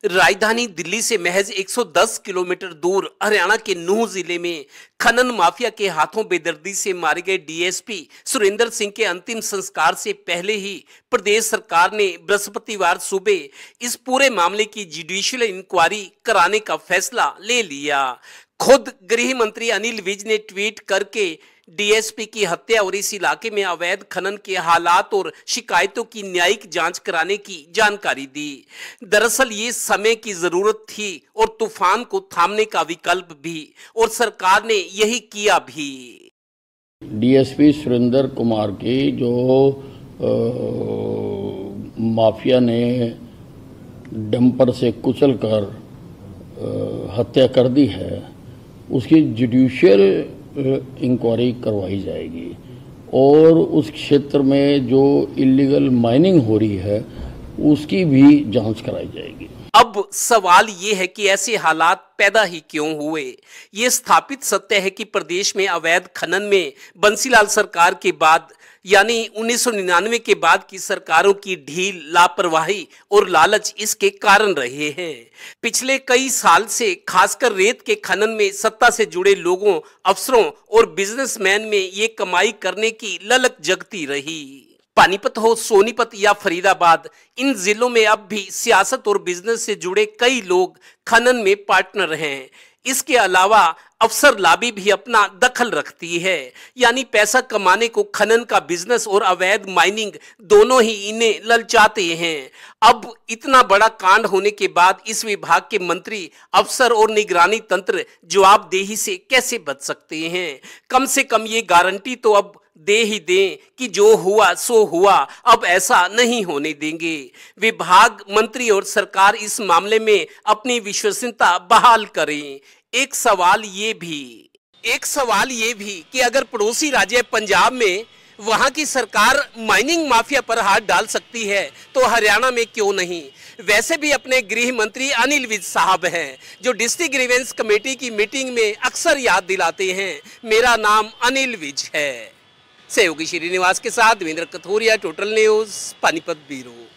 राजधानी दिल्ली से महज 110 किलोमीटर दूर हरियाणा के नूंह जिले में खनन माफिया के हाथों बेदर्दी से मारे गए डीएसपी सुरेंद्र सिंह के अंतिम संस्कार से पहले ही प्रदेश सरकार ने बृहस्पतिवार सुबह इस पूरे मामले की जुडिशियल इंक्वायरी कराने का फैसला ले लिया। खुद गृह मंत्री अनिल विज ने ट्वीट करके डीएसपी की हत्या और इस इलाके में अवैध खनन के हालात और शिकायतों की न्यायिक जांच कराने की जानकारी दी। दरअसल ये समय की जरूरत थी और तूफान को थामने का विकल्प भी, और सरकार ने यही किया भी। डीएसपी सुरेंद्र कुमार की जो माफिया ने डंपर से कुचलकर हत्या कर दी है, उसकी जुडिशियल इंक्वायरी करवाई जाएगी और उस क्षेत्र में जो इलीगल माइनिंग हो रही है उसकी भी जांच कराई जाएगी। अब सवाल ये है कि ऐसे हालात पैदा ही क्यों हुए। ये स्थापित सत्य है कि प्रदेश में अवैध खनन में बंसीलाल सरकार के बाद यानी 1999 के बाद की सरकारों की ढील, लापरवाही और लालच इसके कारण रहे हैं। पिछले कई साल से खासकर रेत के खनन में सत्ता से जुड़े लोगों, अफसरों और बिजनेसमैन में ये कमाई करने की ललक जगती रही। पानीपत हो, सोनीपत या फरीदाबाद, इन जिलों में अब भी सियासत और बिजनेस से जुड़े कई लोग खनन में पार्टनर हैं। इसके अलावा अफसर लाबी भी अपना दखल रखती है, यानी पैसा कमाने को खनन का बिजनेस और अवैध माइनिंग दोनों ही इन्हें ललचाते हैं। अब इतना बड़ा कांड होने के बाद इस विभाग के मंत्री, अफसर और निगरानी तंत्र जवाबदेही से कैसे बच सकते हैं? कम से कम ये गारंटी तो अब दे ही दें कि जो हुआ सो हुआ, अब ऐसा नहीं होने देंगे। विभाग, मंत्री और सरकार इस मामले में अपनी विश्वसनीयता बहाल करें। एक सवाल ये भी कि अगर पड़ोसी राज्य पंजाब में वहां की सरकार माइनिंग माफिया पर हाथ डाल सकती है तो हरियाणा में क्यों नहीं? वैसे भी अपने गृह मंत्री अनिल विज साहब हैं, जो डिस्ट्रिक्ट ग्रीवेंस कमेटी की मीटिंग में अक्सर याद दिलाते हैं, मेरा नाम अनिल विज है। सहयोगी श्रीनिवास के साथ Devendra Kathoria, total news, Panipat bureau.